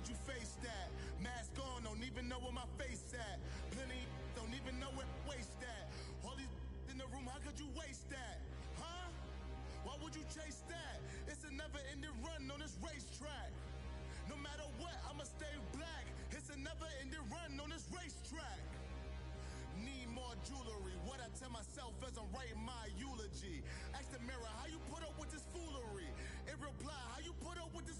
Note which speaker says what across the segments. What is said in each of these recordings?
Speaker 1: could you face that? Mask on, don't even know where my face at. Plenty don't even know where waste at. All these in the room, how could you waste that? Huh? Why would you chase that? It's a never-ending run on this racetrack. No matter what, I'ma stay black. It's a never-ending run on this racetrack. Need more jewelry. What I tell myself as I'm writing my eulogy. Ask the mirror, how you put up with this foolery? In reply, how you put up with this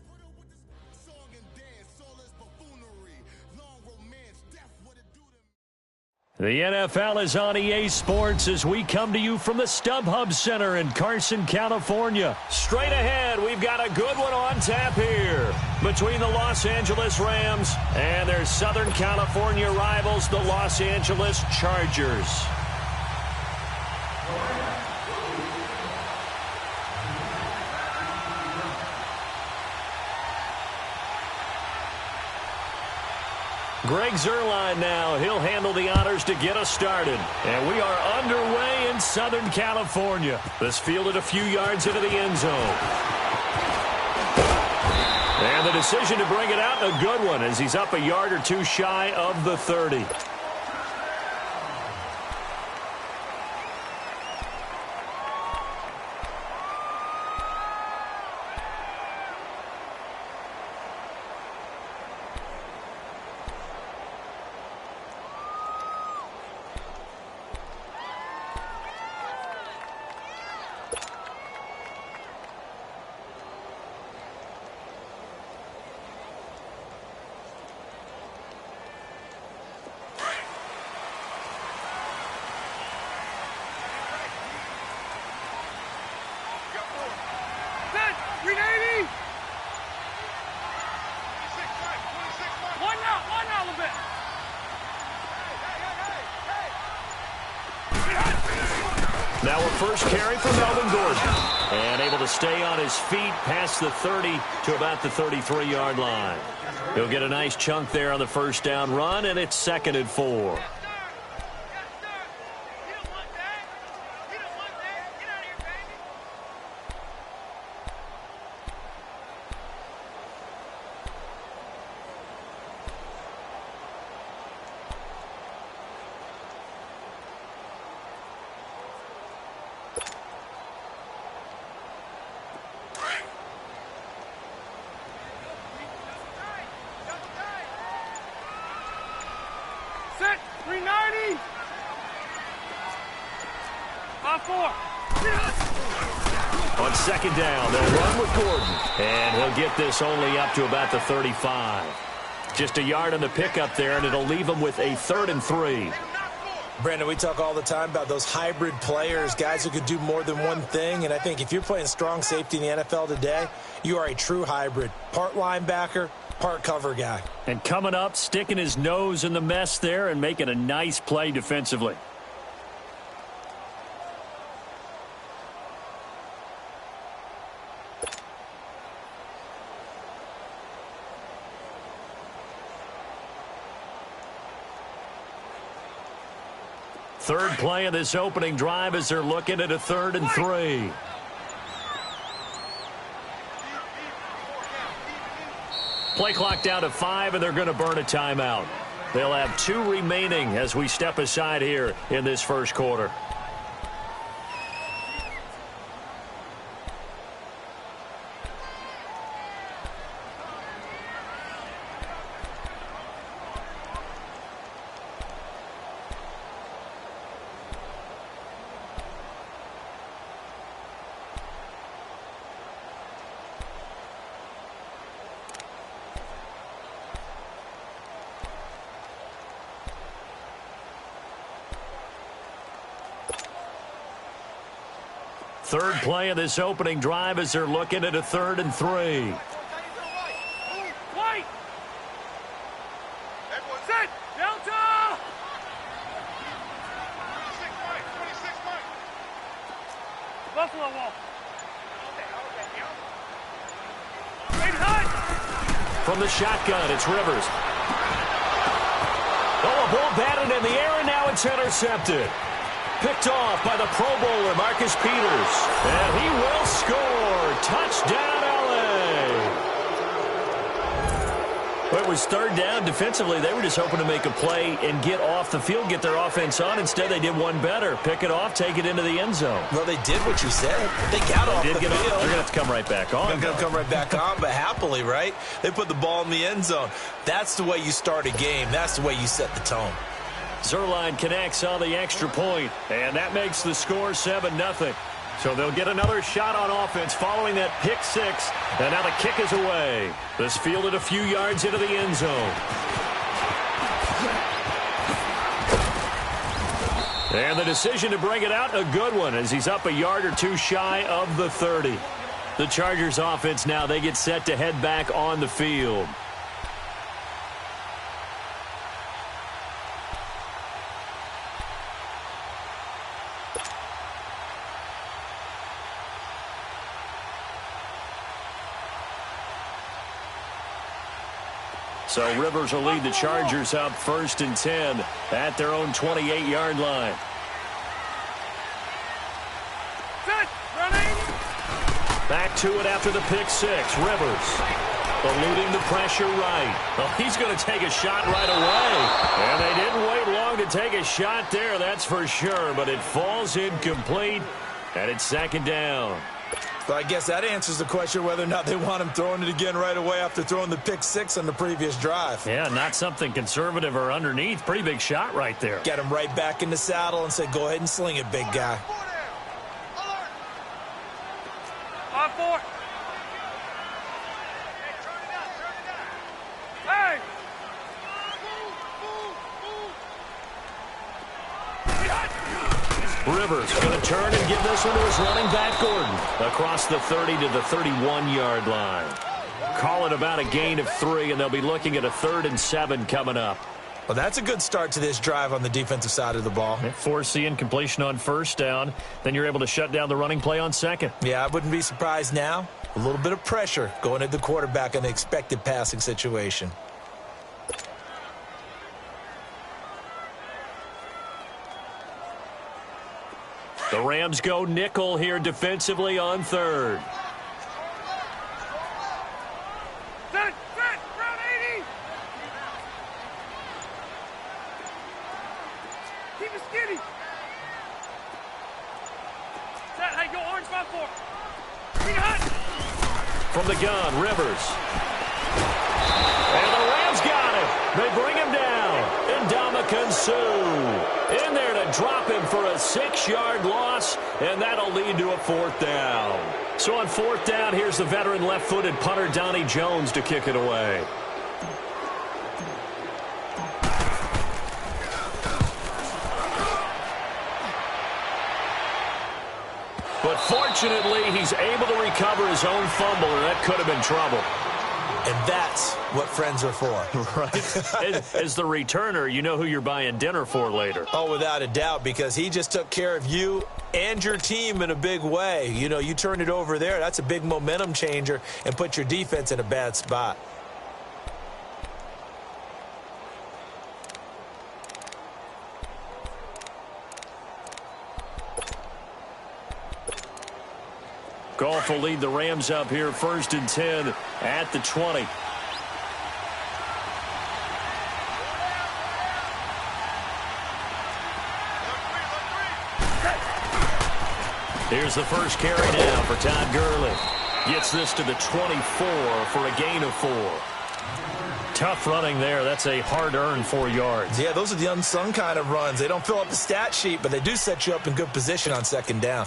Speaker 1: song and dance, soulless buffoonery. Long romance, death, what it do to me.
Speaker 2: The NFL is on EA Sports as we come to you from the StubHub Center in Carson, California. Straight ahead, we've got a good one on tap here between the Los Angeles Rams and their Southern California rivals, the Los Angeles Chargers. Greg Zuerlein now. He'll handle the honors to get us started. And we are underway in Southern California. This fielded a few yards into the end zone. And the decision to bring it out, a good one, as he's up a yard or two shy of the 30. Now a first carry for Melvin Gordon. And able to stay on his feet past the 30 to about the 33-yard line. He'll get a nice chunk there on the first down run, and it's 2nd and 4. On 2nd down, they'll run with Gordon. And he'll get this only up to about the 35. Just a yard on the pickup there, and it'll leave him with a 3rd and 3.
Speaker 3: Brandon, we talk all the time about those hybrid players, guys who could do more than one thing. And I think if you're playing strong safety in the NFL today, you are a true hybrid. Part linebacker, part cover guy.
Speaker 2: And coming up, sticking his nose in the mess there and making a nice play defensively. Third play of this opening drive as they're looking at a 3rd and 3. Play clock down to 5, and they're going to burn a timeout. They'll have 2 remaining as we step aside here in this first quarter. Third play of this opening drive as they're looking at a 3rd and 3.
Speaker 4: Set! Delta! Buffalo wall.
Speaker 2: From the shotgun, it's Rivers. Oh, a ball batted in the air, and now it's intercepted. Picked off by the Pro Bowler, Marcus Peters. And he will score. Touchdown, L.A. it was third down defensively, they were just hoping to make a play and get off the field, get their offense on. Instead, they did one better. Pick it off, take it into the end zone.
Speaker 3: Well, they did what you said. They got off the field.
Speaker 2: They're going to have to come right back on.
Speaker 3: They're going to come right back on, but happily, right? They put the ball in the end zone. That's the way you start a game. That's the way you set the tone.
Speaker 2: Zerline connects on the extra point, and that makes the score 7-0. So they'll get another shot on offense following that pick six, and now the kick is away. This fielded a few yards into the end zone. And the decision to bring it out, a good one, as he's up a yard or two shy of the 30. The Chargers offense now, they get set to head back on the field. So Rivers will lead the Chargers up 1st and 10 at their own 28-yard line. Back to it after the pick six. Rivers eluding the pressure right. Well, he's going to take a shot right away. And they didn't wait long to take a shot there, that's for sure. But it falls incomplete, and it's 2nd down.
Speaker 3: But I guess that answers the question whether or not they want him throwing it again right away after throwing the pick six on the previous drive.
Speaker 2: Yeah, not something conservative or underneath. Pretty big shot right there.
Speaker 3: Get him right back in the saddle and say, go ahead and sling it, big guy.
Speaker 4: 5-4. Hey!
Speaker 2: Rivers going to turn and give this one to his running back, Gordon, across the 30 to the 31-yard line. Call it about a gain of 3, and they'll be looking at a 3rd and 7 coming up.
Speaker 3: Well, that's a good start to this drive on the defensive side of the ball.
Speaker 2: Force the incompletion on 1st down. Then you're able to shut down the running play on 2nd.
Speaker 3: Yeah, I wouldn't be surprised now. A little bit of pressure going at the quarterback in the expected passing situation.
Speaker 2: The Rams go nickel here defensively on 3rd.
Speaker 4: Set, round 80. Keep it skinny. Set, hey, go orange 5-4. Be hot.
Speaker 2: From the gun, Rivers. And the Rams got him. They bring him down. And Ndamukong Suh in there to drop him for a 6-yard loss, and that'll lead to a 4th down. So on 4th down, here's the veteran left-footed punter Donnie Jones to kick it away. But fortunately, he's able to recover his own fumble, and that could have been trouble.
Speaker 3: And that's what friends are for.
Speaker 2: Right. As the returner, you know who you're buying dinner for later.
Speaker 3: Oh, without a doubt, because he just took care of you and your team in a big way. You know, you turn it over there, that's a big momentum changer and put your defense in a bad spot.
Speaker 2: Goff will lead the Rams up here 1st and 10 at the 20. Here's the first carry now for Todd Gurley. Gets this to the 24 for a gain of 4. Tough running there. That's a hard-earned 4 yards.
Speaker 3: Yeah, those are the unsung kind of runs. They don't fill up the stat sheet, but they do set you up in good position on 2nd down.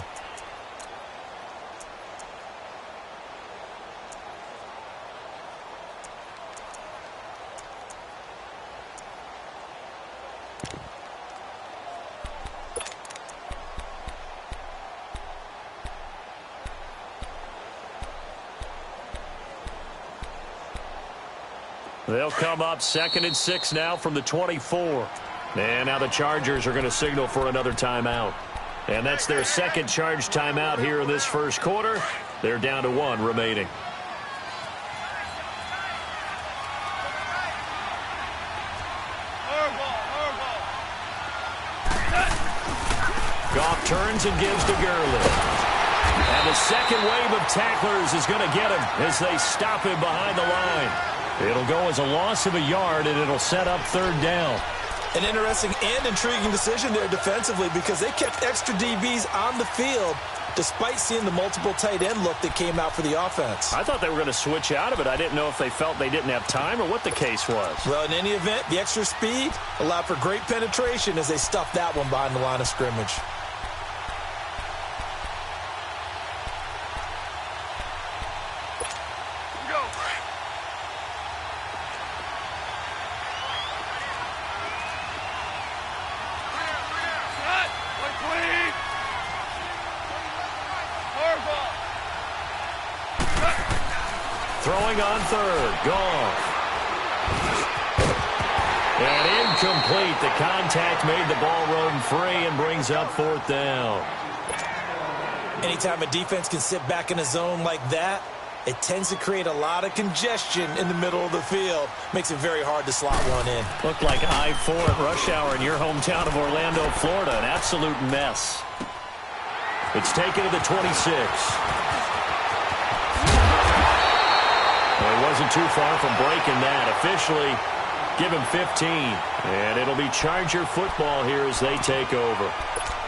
Speaker 2: They'll come up 2nd and 6 now from the 24. And now the Chargers are going to signal for another timeout. And that's their 2nd charge timeout here in this 1st quarter. They're down to 1 remaining. Goff turns and gives to Gurley. And the second wave of tacklers is going to get him as they stop him behind the line. It'll go as a loss of a yard, and it'll set up third down.
Speaker 3: An interesting and intriguing decision there defensively because they kept extra DBs on the field despite seeing the multiple tight end look that came out for the offense.
Speaker 2: I thought they were going to switch out of it. I didn't know if they felt they didn't have time or what the case was.
Speaker 3: Well, in any event, the extra speed allowed for great penetration as they stuffed that one behind the line of scrimmage.
Speaker 2: Throwing on third. Gone. And incomplete. The contact made the ball roam free and brings up fourth down.
Speaker 3: Anytime a defense can sit back in a zone like that, it tends to create a lot of congestion in the middle of the field. Makes it very hard to slot one in.
Speaker 2: Looked like I-4 at rush hour in your hometown of Orlando, Florida. An absolute mess. It's taken to the 26. Well, he wasn't too far from breaking that. Officially, give him 15. And it'll be Charger football here as they take over.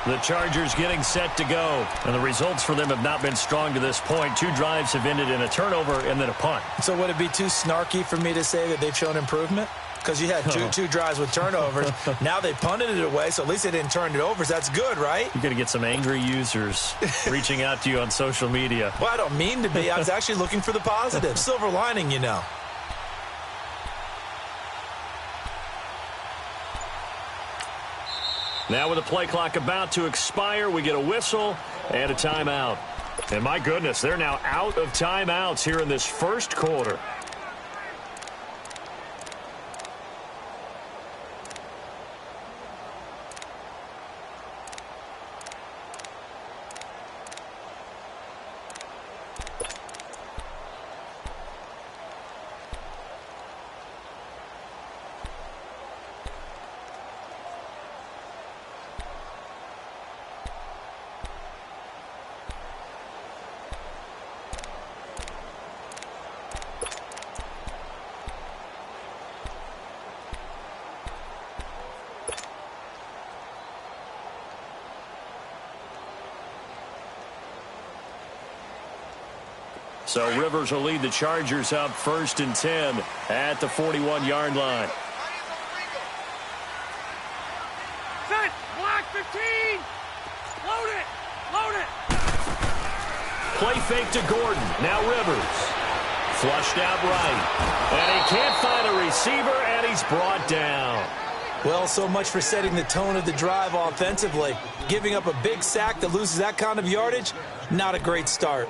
Speaker 2: The Chargers getting set to go. And the results for them have not been strong to this point. 2 drives have ended in a turnover and then a punt.
Speaker 3: So would it be too snarky for me to say that they've shown improvement? Because you had two drives with turnovers. Now they punted it away, so at least they didn't turn it over. So that's good, right?
Speaker 2: You're going to get some angry users reaching out to you on social media.
Speaker 3: Well, I don't mean to be. I was actually looking for the positive. Silver lining, you know.
Speaker 2: Now with the play clock about to expire, we get a whistle and a timeout. And my goodness, they're now out of timeouts here in this first quarter. So Rivers will lead the Chargers up 1st and 10 at the 41-yard line.
Speaker 4: Set, block 15. Load it. Load it.
Speaker 2: Play fake to Gordon. Now Rivers. Flushed out right. And he can't find a receiver, and he's brought down.
Speaker 3: Well, so much for setting the tone of the drive offensively. Giving up a big sack that loses that kind of yardage, not a great start.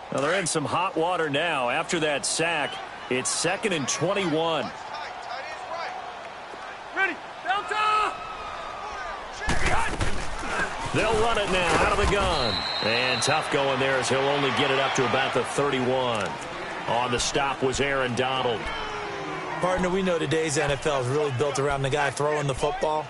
Speaker 2: Well, they're in some hot water now. After that sack, it's 2nd and 21.
Speaker 4: Ready. Delta.
Speaker 2: They'll run it now out of the gun. And tough going there as he'll only get it up to about the 31. On the stop was Aaron Donald.
Speaker 3: Partner, we know today's NFL is really built around the guy throwing the football.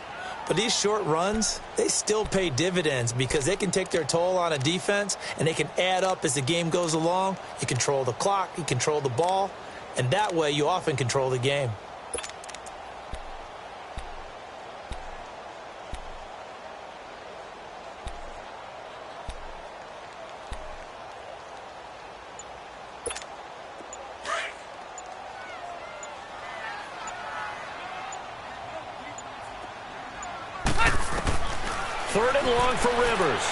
Speaker 3: But these short runs, they still pay dividends because they can take their toll on a defense and they can add up as the game goes along. You control the clock, you control the ball, and that way you often control the game.
Speaker 2: Third and long for Rivers.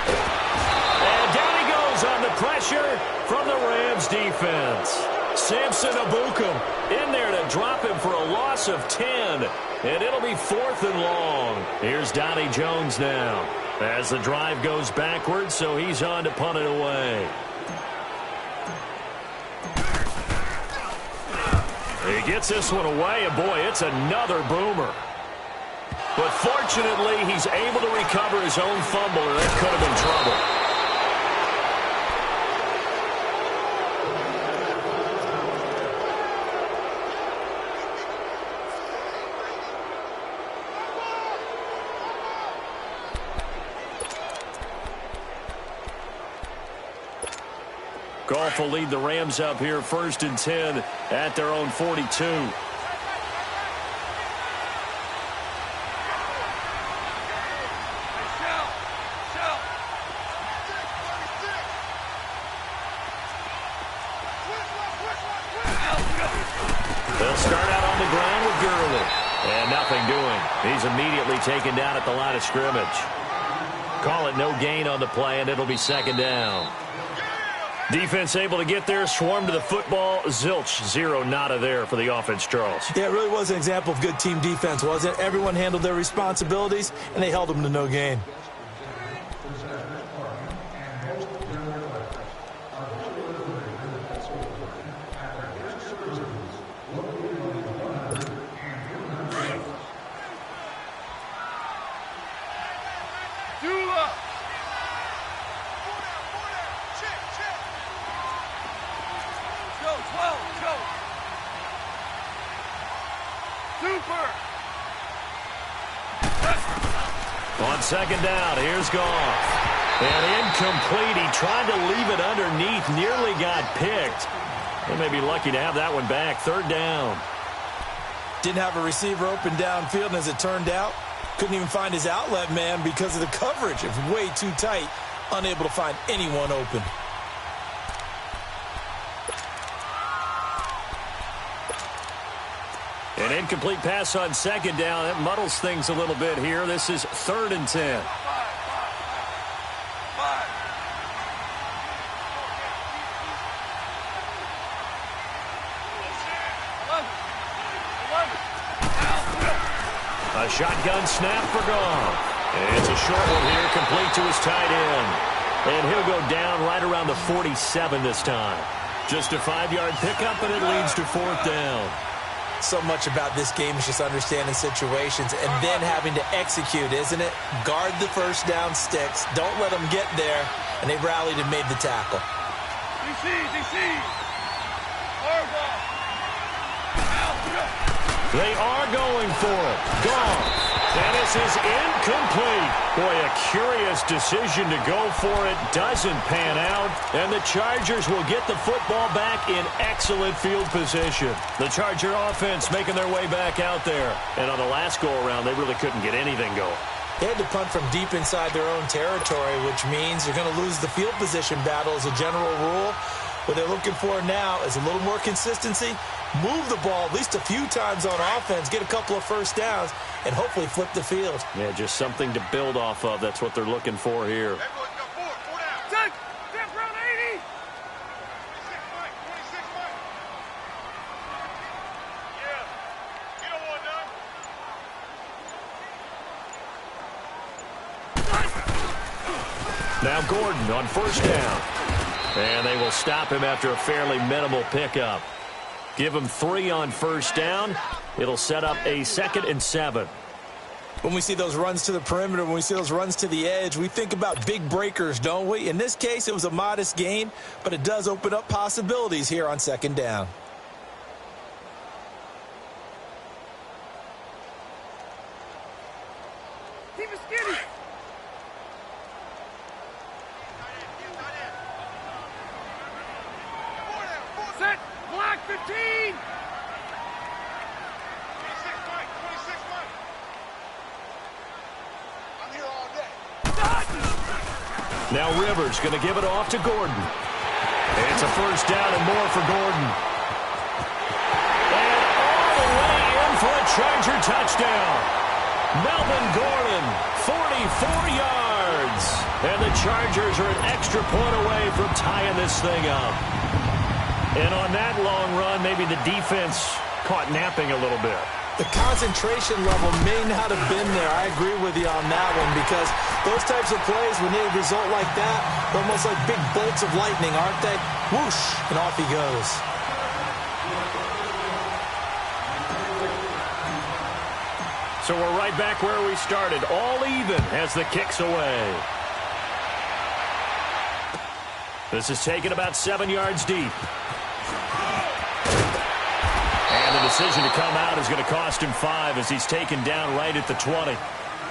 Speaker 2: And down he goes on the pressure from the Rams defense. Samson Abukum in there to drop him for a loss of 10. And it'll be 4th and long. Here's Donnie Jones now as the drive goes backwards, so he's on to punt it away. He gets this one away, and boy, it's another boomer. But fortunately, he's able to recover his own fumble, and that could have been trouble. Goff will lead the Rams up here 1st and 10 at their own 42. They'll start out on the ground with Gurley. And nothing doing. He's immediately taken down at the line of scrimmage. Call it no gain on the play, and it'll be 2nd down. Defense able to get there, swarm to the football. Zilch, 0 nada there for the offense, Charles.
Speaker 3: Yeah, it really was an example of good team defense, wasn't it? Everyone handled their responsibilities, and they held them to no gain.
Speaker 2: On 2nd down, here's Goff. And incomplete. He tried to leave it underneath, nearly got picked. They may be lucky to have that one back. 3rd down.
Speaker 3: Didn't have a receiver open downfield, and as it turned out, couldn't even find his outlet man because of the coverage. It was way too tight, unable to find anyone open.
Speaker 2: An incomplete pass on 2nd down. That muddles things a little bit here. This is 3rd and 10. A shotgun snap for Goff. And it's a short one here, complete to his tight end. And he'll go down right around the 47 this time. Just a 5-yard pickup, and it leads to 4th down.
Speaker 3: So much about this game is just understanding situations and then having to execute, isn't it? Guard the 1st down sticks. Don't let them get there. And they rallied and made the tackle.
Speaker 4: DC.
Speaker 2: They are going for it. Goff. And this is incomplete. Boy, a curious decision to go for it. Doesn't pan out. And the Chargers will get the football back in excellent field position. The Charger offense making their way back out there. And on the last go-around, they really couldn't get anything going.
Speaker 3: They had to punt from deep inside their own territory, which means you're going to lose the field position battle as a general rule. What they're looking for now is a little more consistency, move the ball at least a few times on offense, get a couple of 1st downs, and hopefully flip the field.
Speaker 2: Yeah, just something to build off of. That's what they're looking for here. Now Gordon on 1st down. And they will stop him after a fairly minimal pickup. Give him 3 on 1st down. It'll set up a 2nd and 7.
Speaker 3: When we see those runs to the perimeter, when we see those runs to the edge, we think about big breakers, don't we? In this case, it was a modest gain, but it does open up possibilities here on 2nd down.
Speaker 4: Keep it skinny. Set. Block 15.
Speaker 2: Now Rivers going to give it off to Gordon. It's a 1st down and more for Gordon. And all the way in for a Charger touchdown. Melvin Gordon, 44 yards. And the Chargers are an extra point away from tying this thing up. And on that long run, maybe the defense caught napping a little bit.
Speaker 3: The concentration level may not have been there. I agree with you on that one because those types of plays, when they result like that, they're almost like big bolts of lightning, aren't they? Whoosh, and off he goes.
Speaker 2: So we're right back where we started, all even as the kick's away. This is taken about 7 yards deep. And the decision to come out is going to cost him 5 as he's taken down right at the 20.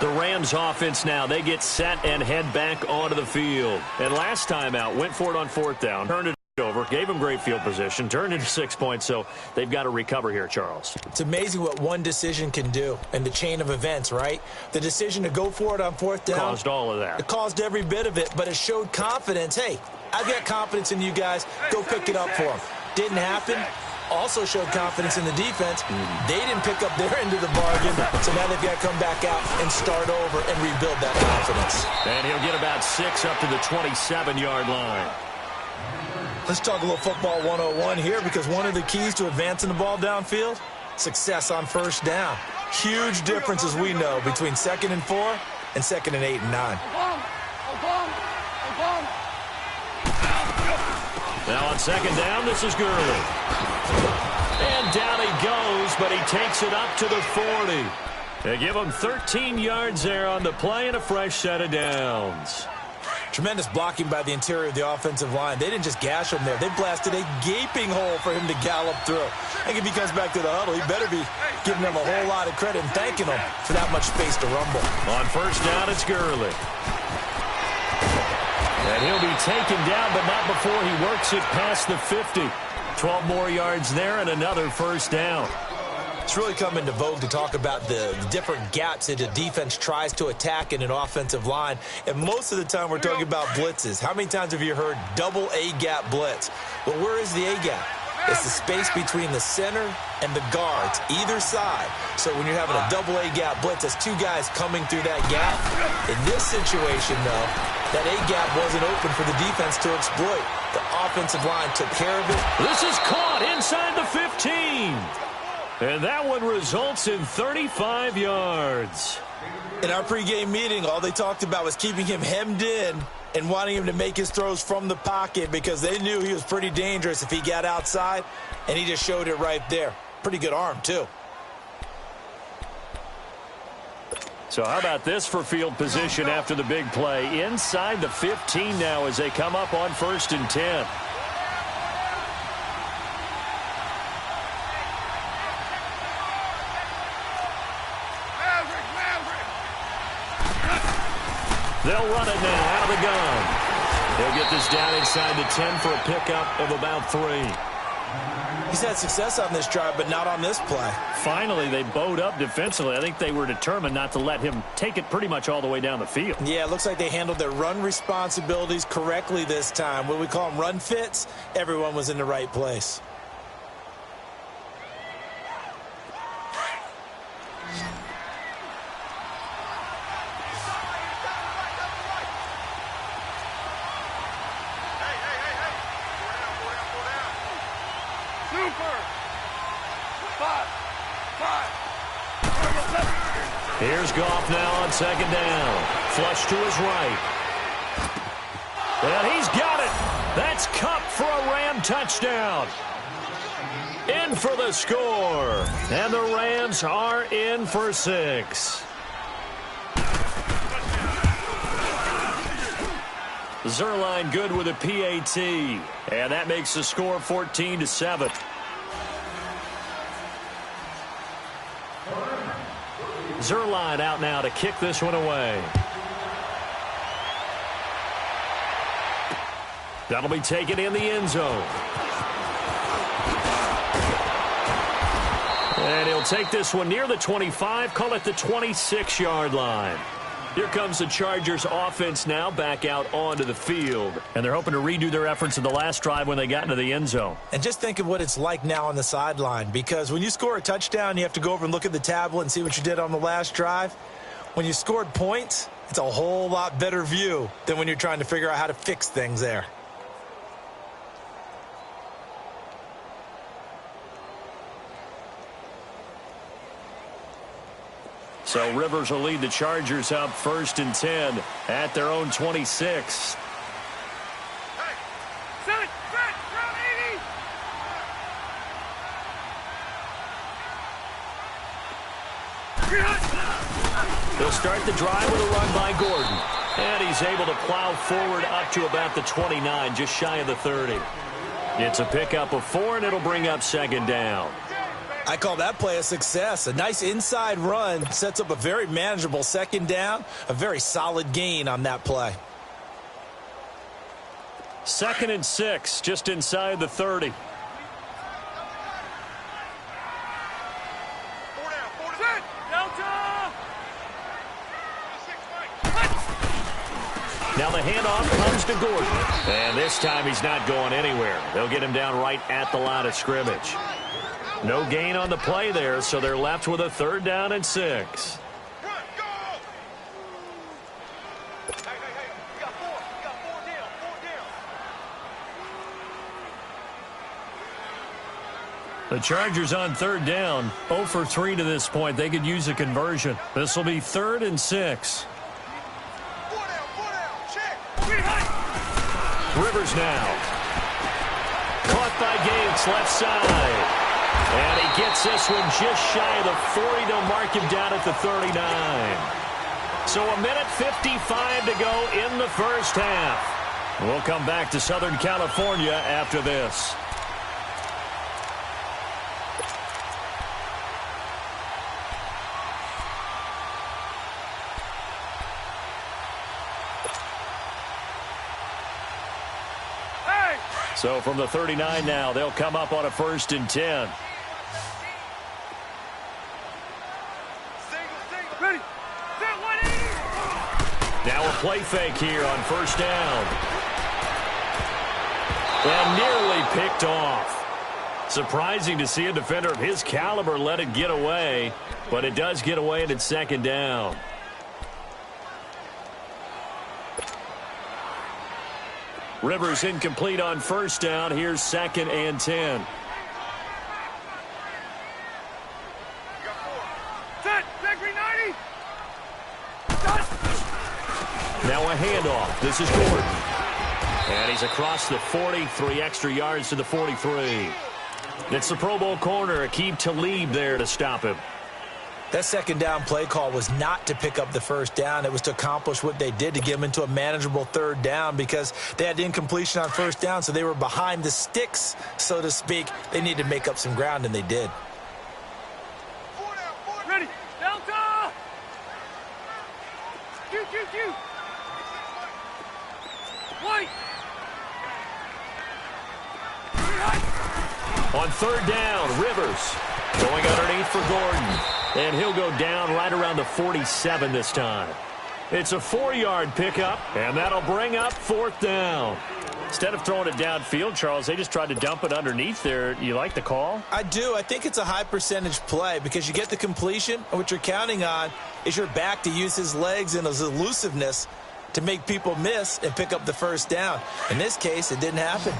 Speaker 2: The Rams offense now, they get set and head back onto the field. And last time out, went for it on 4th down, turned it over. gave them great field position, turned into 6 points, so they've got to recover here, Charles.
Speaker 3: It's amazing what one decision can do in the chain of events, right? The decision to go for it on fourth down.
Speaker 2: Caused all of that.
Speaker 3: It caused every bit of it, but it showed confidence. Hey, I've got confidence in you guys. Go pick it up for them. Didn't happen. Also showed confidence in the defense. They didn't pick up their end of the bargain, so now they've got to come back out and start over and rebuild that confidence.
Speaker 2: And he'll get about 6 up to the 27-yard line.
Speaker 3: Let's talk a little football 101 here, because one of the keys to advancing the ball downfield, success on first down. Huge difference, as we know, between 2nd and 4 and 2nd and 8 and 9.
Speaker 2: Now on 2nd down, this is Gurley. And down he goes, but he takes it up to the 40. They give him 13 yards there on the play and a fresh set of downs.
Speaker 3: Tremendous blocking by the interior of the offensive line. They didn't just gash him there. They blasted a gaping hole for him to gallop through. I think if he comes back to the huddle, he better be giving them a whole lot of credit and thanking them for that much space to rumble.
Speaker 2: On first down, it's Gurley. And he'll be taken down, but not before he works it past the 50. 12 more yards there and another first down.
Speaker 3: It's really come into vogue to talk about the different gaps that a defense tries to attack in an offensive line. And most of the time we're talking about blitzes. How many times have you heard double A-gap blitz? Well, where is the A-gap? It's the space between the center and the guards, either side. So when you're having a double A-gap blitz, that's 2 guys coming through that gap. In this situation, though, that A-gap wasn't open for the defense to exploit. The offensive line took care of it.
Speaker 2: This is caught inside the 15. And that one results in 35 yards.
Speaker 3: In our pregame meeting, all they talked about was keeping him hemmed in and wanting him to make his throws from the pocket, because they knew he was pretty dangerous if he got outside, and he just showed it right there. Pretty good arm, too.
Speaker 2: So how about this for field position after the big play? Inside the 15 now as they come up on 1st and 10. They'll run it now out of the gun. They'll get this down inside the 10 for a pickup of about 3.
Speaker 3: He's had success on this drive, but not on this play.
Speaker 2: Finally, they bowed up defensively. I think they were determined not to let him take it pretty much all the way down the field.
Speaker 3: Yeah, it looks like they handled their run responsibilities correctly this time. What we call them run fits, everyone was in the right place.
Speaker 2: Here's Goff now on 2nd down. Flush to his right. And he's got it. That's Kupp for a Ram touchdown. In for the score. And the Rams are in for 6. Zerline good with a PAT. And that makes the score 14-7. Zerline out now to kick this one away. That'll be taken in the end zone. And he'll take this one near the 25, call it the 26-yard line. Here comes the Chargers offense now back out onto the field. And they're hoping to redo their efforts in the last drive when they got into the end zone.
Speaker 3: And just think of what it's like now on the sideline, because when you score a touchdown, you have to go over and look at the tablet and see what you did on the last drive. When you scored points, it's a whole lot better view than when you're trying to figure out how to fix things there.
Speaker 2: So Rivers will lead the Chargers up 1st and 10 at their own 26.
Speaker 4: Hey, set, round 80.
Speaker 2: They'll start the drive with a run by Gordon. And he's able to plow forward up to about the 29, just shy of the 30. It's a pickup of 4, and it'll bring up 2nd down.
Speaker 3: I call that play a success. A nice inside run sets up a very manageable 2nd down, a very solid gain on that play.
Speaker 2: 2nd and 6, just inside the 30. Now the handoff comes to Gordon. And this time he's not going anywhere. They'll get him down right at the line of scrimmage. No gain on the play there, so they're left with a 3rd down and 6. The Chargers on 3rd down, 0 for 3 to this point. They could use a conversion. This will be 3rd and 6. Rivers now. Caught by Gates, left side. And he gets this one just shy of the 40. They'll mark him down at the 39. So a minute 55 to go in the first half. We'll come back to Southern California after this. So from the 39 now, they'll come up on a 1st and 10.
Speaker 4: Ready. Set 180.
Speaker 2: Now a play fake here on 1st down. And nearly picked off. Surprising to see a defender of his caliber let it get away, but it does get away and it's 2nd down. Rivers incomplete on 1st down. Here's 2nd and 10.
Speaker 4: Set. Set 390.
Speaker 2: Now a handoff. This is Gordon. And he's across the 40, 3 extra yards to the 43. It's the Pro Bowl corner, Aqib Talib there to stop him.
Speaker 3: That 2nd down play call was not to pick up the 1st down. It was to accomplish what they did, to get them into a manageable 3rd down, because they had incompletion on 1st down, so they were behind the sticks, so to speak. They needed to make up some ground, and they did.
Speaker 4: Ready. Delta. Q. White.
Speaker 2: On 3rd down, Rivers going underneath for Gordon. And he'll go down right around the 47 this time. It's a 4-yard pickup, and that'll bring up 4th down. Instead of throwing it downfield, Charles, they just tried to dump it underneath there. You like the call?
Speaker 3: I do. I think it's a high-percentage play because you get the completion, and what you're counting on is your back to use his legs and his elusiveness to make people miss and pick up the 1st down. In this case, it didn't happen.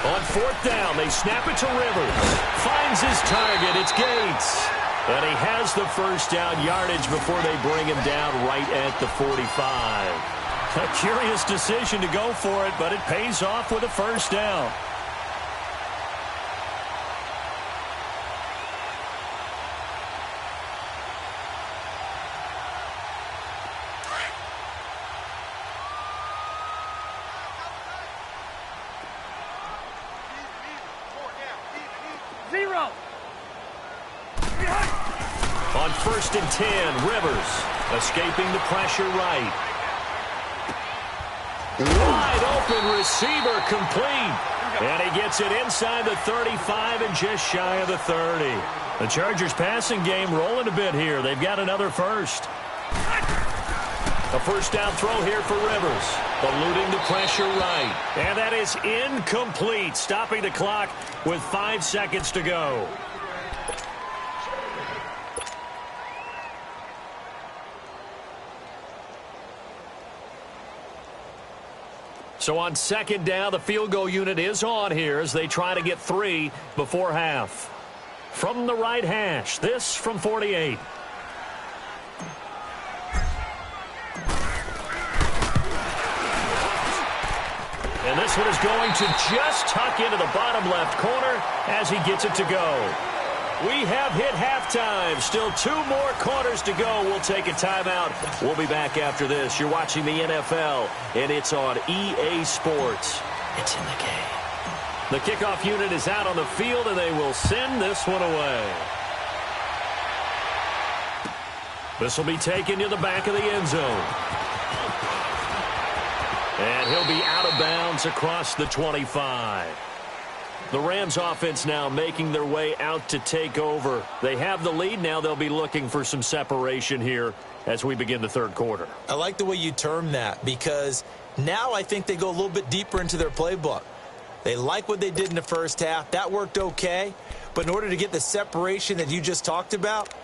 Speaker 2: On 4th down, they snap it to Rivers. Finds his target. It's Gates. And he has the 1st down yardage before they bring him down right at the 45. A curious decision to go for it, but it pays off with a 1st down. On 1st and 10, Rivers escaping the pressure right. Wide open receiver complete. And he gets it inside the 35 and just shy of the 30. The Chargers passing game rolling a bit here. They've got another 1st. A 1st down throw here for Rivers. Eluding the pressure right. And that is incomplete. Stopping the clock with 5 seconds to go. So on 2nd down, the field goal unit is on here as they try to get 3 before half. From the right hash, this from 48. And this one is going to just tuck into the bottom left corner as he gets it to go. We have hit halftime. Still 2 more quarters to go. We'll take a timeout. We'll be back after this. You're watching the NFL, and it's on EA Sports. It's in the game. The kickoff unit is out on the field, and they will send this one away. This will be taken to the back of the end zone. And he'll be out of bounds across the 25. The Rams offense now making their way out to take over. They have the lead. Now they'll be looking for some separation here as we begin the third quarter.
Speaker 3: I like the way you term that, because now I think they go a little bit deeper into their playbook. They like what they did in the first half. That worked okay. But in order to get the separation that you just talked about,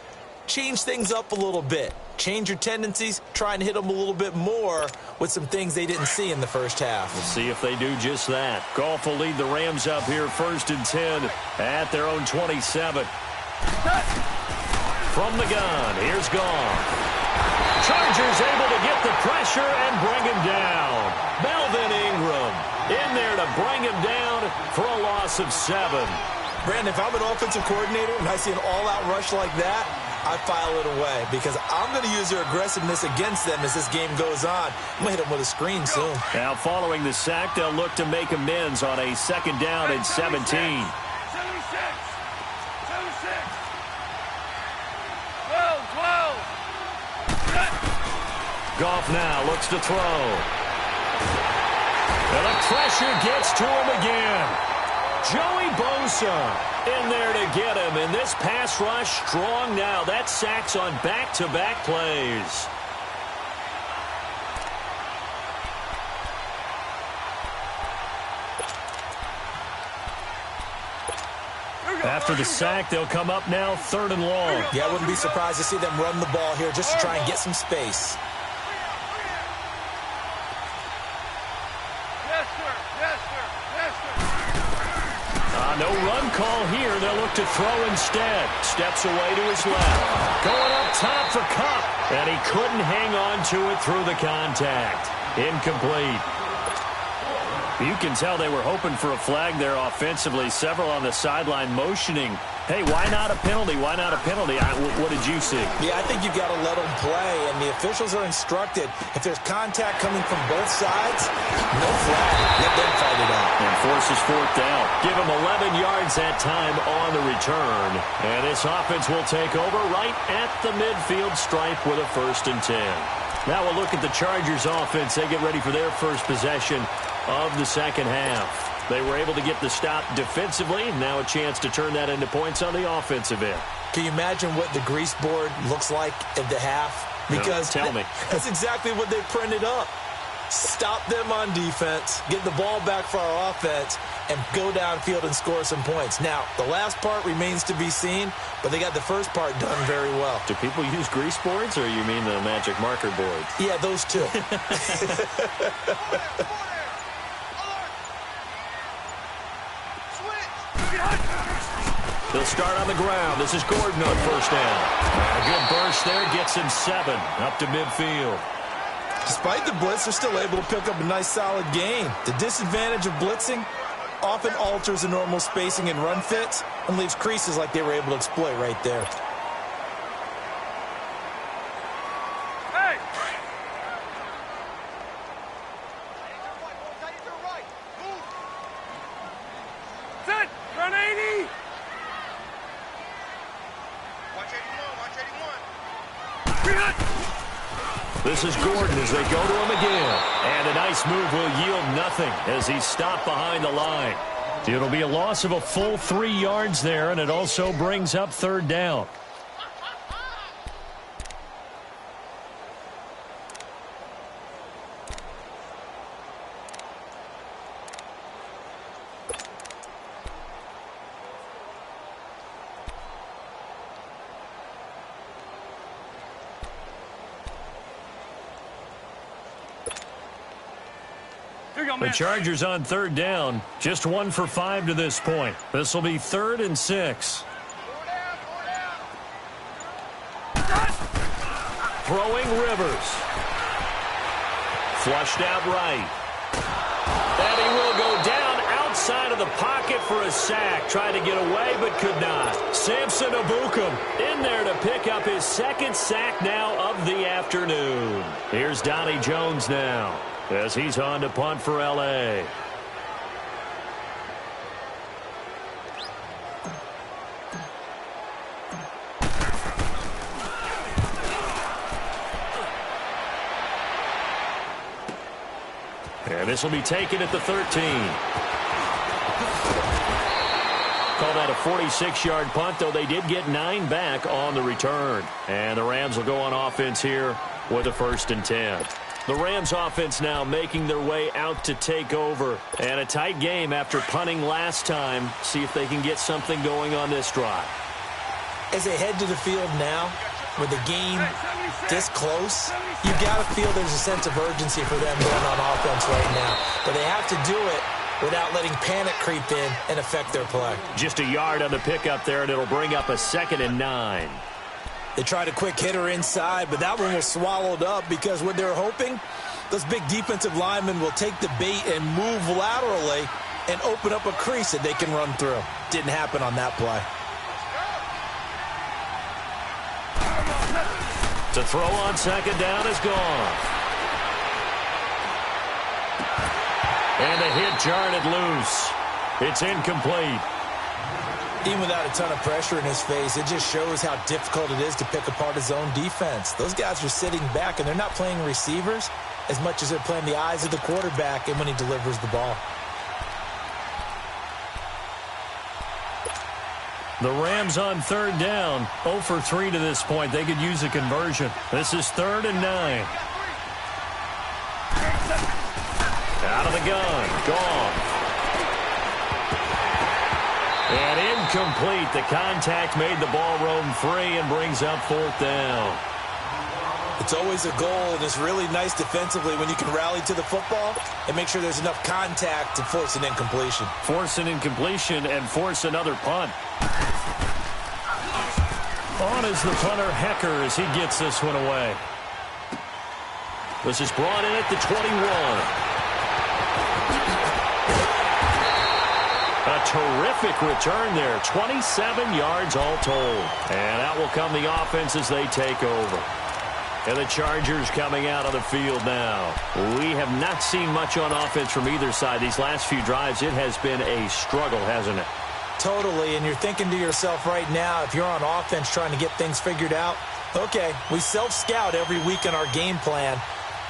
Speaker 3: change things up a little bit. Change your tendencies, try and hit them a little bit more with some things they didn't see in the first half.
Speaker 2: We'll see if they do just that. Goff will lead the Rams up here 1st and 10 at their own 27. From the gun, here's Goff. Chargers able to get the pressure and bring him down. Melvin Ingram in there to bring him down for a loss of 7.
Speaker 3: Brandon, if I'm an offensive coordinator and I see an all-out rush like that, I file it away because I'm going to use their aggressiveness against them as this game goes on. I'm going to hit them with a screen soon.
Speaker 2: Now, following the sack, they'll look to make amends on a 2nd down and 17.
Speaker 4: 2-6. 2-6. Whoa.
Speaker 2: Goff now looks to throw. And the pressure gets to him again. Joey Bosa in there to get him, and this pass rush strong now. That sacks on back-to-back plays. After the sack, they'll come up now 3rd and long.
Speaker 3: Yeah, I wouldn't be surprised to see them run the ball here just to try and get some space.
Speaker 2: No run call here. They'll look to throw instead. Steps away to his left. Going up top for Kupp. And he couldn't hang on to it through the contact. Incomplete. You can tell they were hoping for a flag there offensively. Several on the sideline motioning. Hey, why not a penalty? Why not a penalty? What did you see?
Speaker 3: Yeah, I think you've got to let them play, and the officials are instructed. If there's contact coming from both sides, no flag. Let them fight it out.
Speaker 2: And forces 4th down. Give him 11 yards that time on the return. And this offense will take over right at the midfield stripe with a 1st and 10. Now we'll look at the Chargers offense. They get ready for their first possession of the second half. They were able to get the stop defensively. Now a chance to turn that into points on the offensive end.
Speaker 3: Can you imagine what the grease board looks like at the half? Because
Speaker 2: no, tell me.
Speaker 3: That's exactly what they printed up. Stop them on defense, get the ball back for our offense, and go downfield and score some points. Now, the last part remains to be seen, but they got the first part done very well.
Speaker 2: Do people use grease boards, or you mean the magic marker boards?
Speaker 3: Yeah, those two.
Speaker 2: They'll start on the ground. This is Gordon on 1st down. A good burst there gets him 7 up to midfield.
Speaker 3: Despite the blitz, they're still able to pick up a nice solid gain. The disadvantage of blitzing often alters the normal spacing and run fits and leaves creases like they were able to exploit right there.
Speaker 4: Hey! Set! Run 80! Watch 81, watch 81.
Speaker 2: This is Gordon as they go to him again. And a nice move will yield nothing as he's stopped behind the line. It'll be a loss of a full 3 yards there, and it also brings up 3rd down. The Chargers on 3rd down, just 1 for 5 to this point. This will be 3rd and 6. Throwing Rivers. Flushed out right. And he will go down outside of the pocket for a sack. Tried to get away but could not. Samson Ebukam in there to pick up his 2nd sack now of the afternoon. Here's Donnie Jones now, as he's on to punt for L.A. And this will be taken at the 13. Call that a 46-yard punt, though they did get 9 back on the return. And the Rams will go on offense here with a 1st and 10. The Rams offense now making their way out to take over. And a tight game after punting last time. See if they can get something going on this drive.
Speaker 3: As they head to the field now, with the game this close, you've got to feel there's a sense of urgency for them going on offense right now. But they have to do it without letting panic creep in and affect their play.
Speaker 2: Just a yard on the pickup there, and it'll bring up a 2nd and 9.
Speaker 3: They tried a quick hitter inside, but that one was swallowed up because what they're hoping, those big defensive linemen will take the bait and move laterally and open up a crease that they can run through. Didn't happen on that play.
Speaker 2: To throw on 2nd down is gone. And the hit jarred it loose. It's incomplete.
Speaker 3: Even without a ton of pressure in his face, it just shows how difficult it is to pick apart his own defense. Those guys are sitting back, and they're not playing receivers as much as they're playing the eyes of the quarterback and when he delivers the ball.
Speaker 2: The Rams on 3rd down, 0 for 3 to this point. They could use a conversion. This is 3rd and 9. Out of the gun. Gone. And incomplete. The contact made the ball roam free and brings up 4th down.
Speaker 3: It's always a goal, and it's really nice defensively when you can rally to the football and make sure there's enough contact to force an incompletion.
Speaker 2: Force an incompletion and force another punt. On is the punter, Hecker, as he gets this one away. This is brought in at the 21. A terrific return there. 27 yards all told. And out will come the offense as they take over. And the Chargers coming out on the field now. We have not seen much on offense from either side. These last few drives, it has been a struggle, hasn't it?
Speaker 3: Totally, and you're thinking to yourself right now, if you're on offense trying to get things figured out, okay, we self-scout every week in our game plan.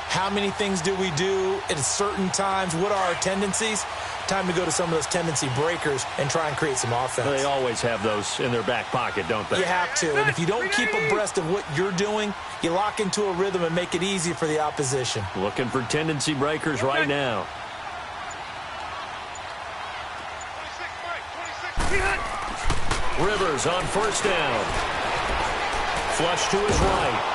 Speaker 3: How many things do we do at certain times? What are our tendencies? Time to go to some of those tendency breakers and try and create some offense.
Speaker 2: They always have those in their back pocket, don't they?
Speaker 3: You have to, and if you don't keep abreast of what you're doing, you lock into a rhythm and make it easy for the opposition.
Speaker 2: Looking for tendency breakers right now. Rivers on 1st down. Flush to his right.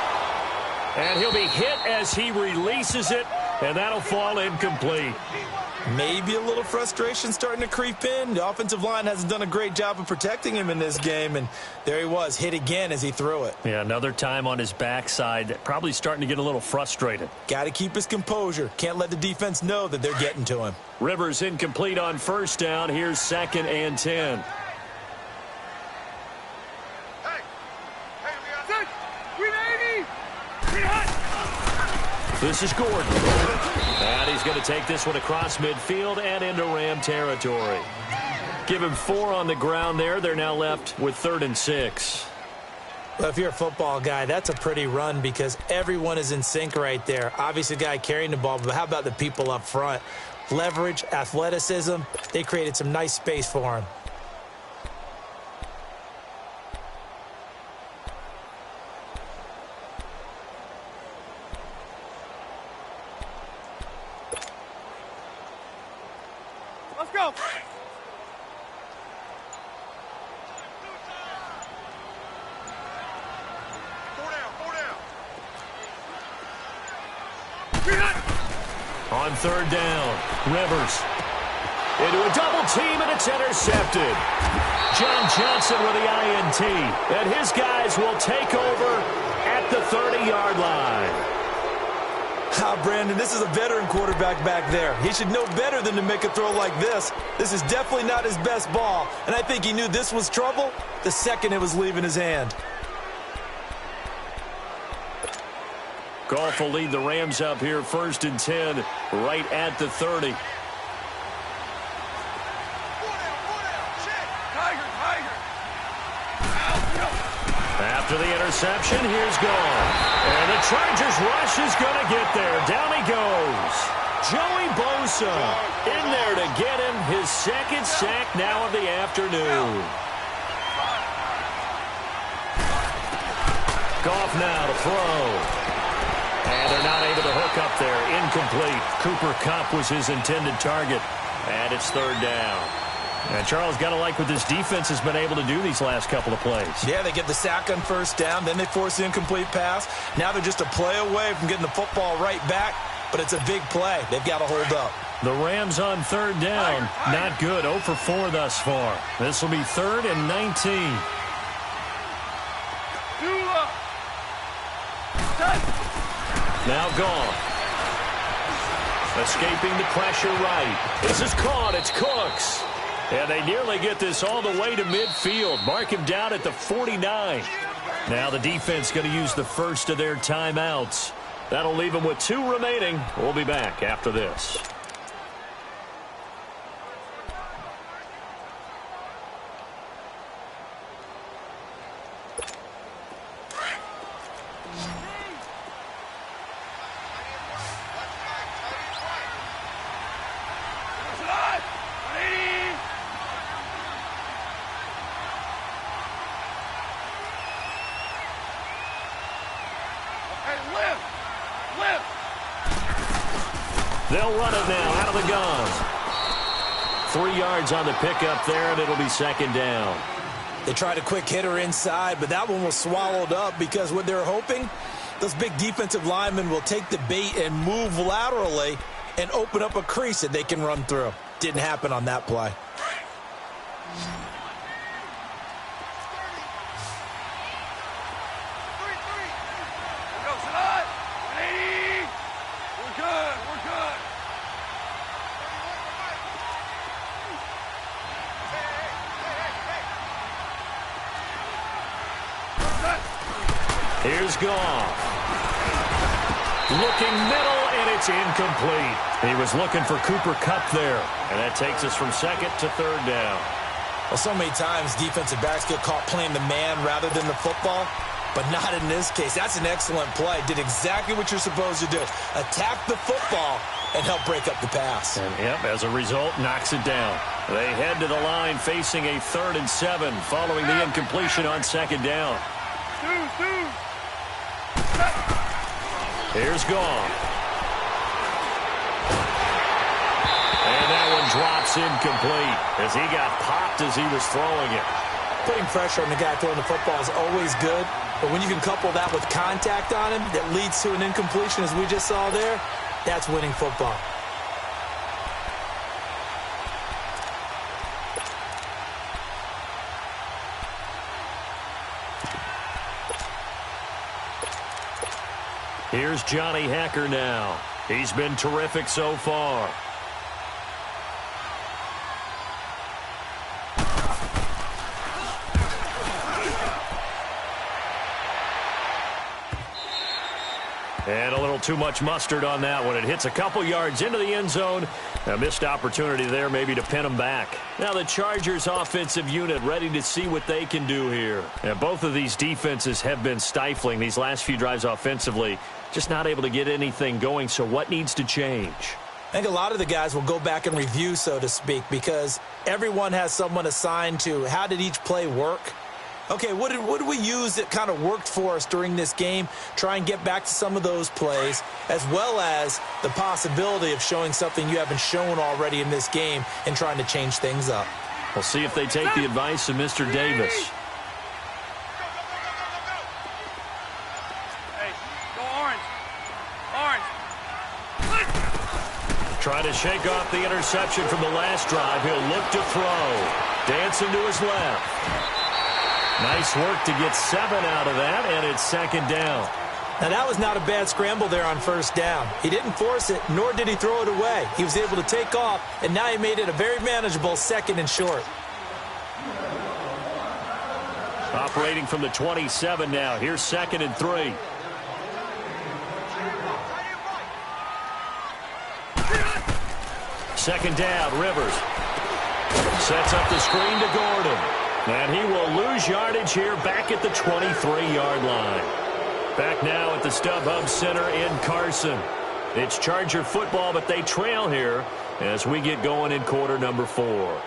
Speaker 2: And he'll be hit as he releases it, and that'll fall incomplete.
Speaker 3: Maybe a little frustration starting to creep in. The offensive line hasn't done a great job of protecting him in this game, and there he was, hit again as he threw it.
Speaker 2: Yeah, another time on his backside, probably starting to get a little frustrated.
Speaker 3: Got to keep his composure. Can't let the defense know that they're getting to him.
Speaker 2: Rivers incomplete on 1st down. Here's 2nd and 10. This is Gordon. And he's going to take this one across midfield and into Ram territory. Give him 4 on the ground there. They're now left with 3rd and 6.
Speaker 3: Well, if you're a football guy, that's a pretty run because everyone is in sync right there. Obviously, the guy carrying the ball, but how about the people up front? Leverage, athleticism, they created some nice space for him.
Speaker 4: Let's go.
Speaker 2: On 3rd down, Rivers into a double team, and it's intercepted. John Johnson with the INT, and his guys will take over at the 30-yard line.
Speaker 3: Brandon, this is a veteran quarterback back there. He should know better than to make a throw like this. This is definitely not his best ball, and I think he knew this was trouble the second it was leaving his hand.
Speaker 2: Goff will lead the Rams up here, 1st and 10, right at the 30. After the interception, here's gone. And the Chargers rush is going to get there. Down he goes. Joey Bosa in there to get him his second sack now of the afternoon. Goff now to throw. And they're not able to hook up there. Incomplete. Cooper Kupp was his intended target. And it's third down. And Charles, got to like what this defense has been able to do these last couple of plays.
Speaker 3: Yeah, they get the sack on first down, then they force the incomplete pass. Now they're just a play away from getting the football right back, but it's a big play. They've got to hold up.
Speaker 2: The Rams on third down. Not good. 0 for 4 thus far. This will be 3rd and 19. Now gone. Escaping the pressure right. This is caught. It's Cooks. And they nearly get this all the way to midfield. Mark him down at the 49. Now the defense going to use the first of their timeouts. That'll leave them with 2 remaining. We'll be back after this. They'll run it now out of the gun. 3 yards on the pickup there, and it'll be second down.
Speaker 3: They tried a quick hitter inside, but that one was swallowed up because what they're hoping, those big defensive linemen will take the bait and move laterally and open up a crease that they can run through. Didn't happen on that play.
Speaker 2: Here's Goff. Looking middle, and it's incomplete. He was looking for Cooper Kupp there. And that takes us from 2nd to 3rd down.
Speaker 3: Well, so many times defensive backs get caught playing the man rather than the football, but not in this case. That's an excellent play. Did exactly what you're supposed to do. Attack the football and help break up the pass.
Speaker 2: And, yep, as a result, knocks it down. They head to the line facing a 3rd and 7 following the incompletion on 2nd down. Here's Goff. And that one drops incomplete as he got popped as he was throwing it.
Speaker 3: Putting pressure on the guy throwing the football is always good, but when you can couple that with contact on him that leads to an incompletion as we just saw there, that's winning football.
Speaker 2: Here's Johnny Hekker now. He's been terrific so far. And a little too much mustard on that one. It hits a couple yards into the end zone. A missed opportunity there maybe to pin them back. Now the Chargers offensive unit ready to see what they can do here. And both of these defenses have been stifling these last few drives offensively. Just not able to get anything going, so what needs to change?
Speaker 3: I think a lot of the guys will go back and review, so to speak, because everyone has someone assigned to how did each play work. Okay, what did we use that kind of worked for us during this game? Try and get back to some of those plays, as well as the possibility of showing something you haven't shown already in this game and trying to change things up.
Speaker 2: We'll see if they take the advice of Mr. Davis. Trying to shake off the interception from the last drive. He'll look to throw. Dancing to his left. Nice work to get 7 out of that, and it's second down.
Speaker 3: Now, that was not a bad scramble there on first down. He didn't force it, nor did he throw it away. He was able to take off, and now he made it a very manageable 2nd and short.
Speaker 2: Operating from the 27 now. Here's 2nd and 3. Second down, Rivers. Sets up the screen to Gordon. And he will lose yardage here back at the 23-yard line. Back now at the StubHub Center in Carson. It's Charger football, but they trail here as we get going in quarter number 4.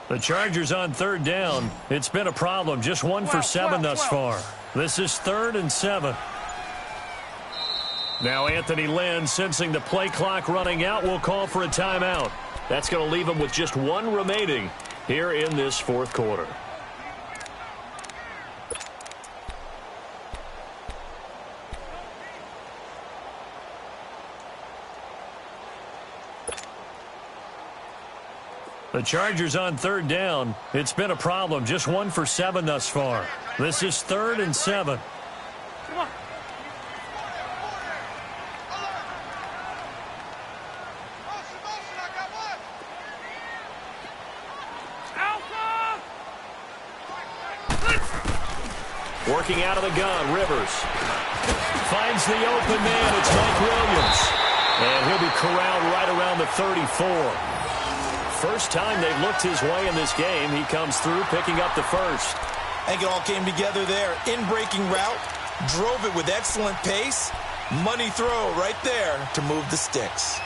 Speaker 2: The Chargers on 3rd down. It's been a problem. Just 1 for 7 thus far. This is 3rd and 7. Now Anthony Lynn, sensing the play clock running out, will call for a timeout. That's going to leave him with just 1 remaining here in this 4th quarter. The Chargers on 3rd down. It's been a problem. Just 1 for 7 thus far. This is 3rd and 7.
Speaker 4: Come on. Alpha!
Speaker 2: Working out of the gun, Rivers. Finds the open man. It's Mike Williams. And he'll be corralled right around the 34. First time they've looked his way in this game. He comes through picking up the first.
Speaker 3: I think it all came together there. In-breaking route, drove it with excellent pace. Money throw right there to move the sticks.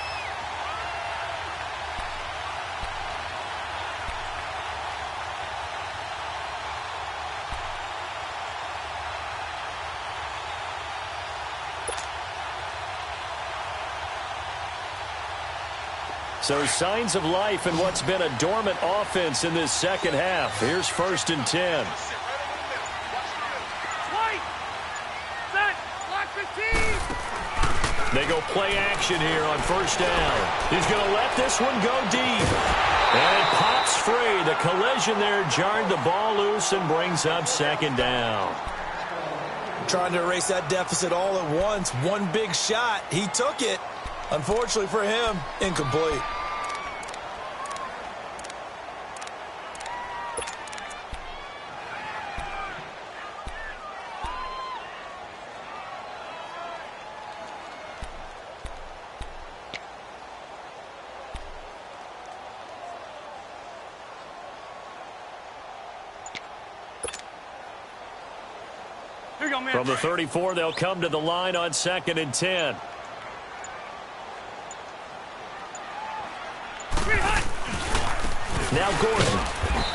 Speaker 2: So signs of life in what's been a dormant offense in this second half. Here's 1st and 10.
Speaker 4: White! Set! Block 15!
Speaker 2: They go play action here on 1st down. He's going to let this one go deep. And it pops free. The collision there jarred the ball loose and brings up 2nd down.
Speaker 3: Trying to erase that deficit all at once. One big shot. He took it. Unfortunately for him, incomplete.
Speaker 4: Here you go, man.
Speaker 2: From the 34, they'll come to the line on 2nd and 10. Now Gordon.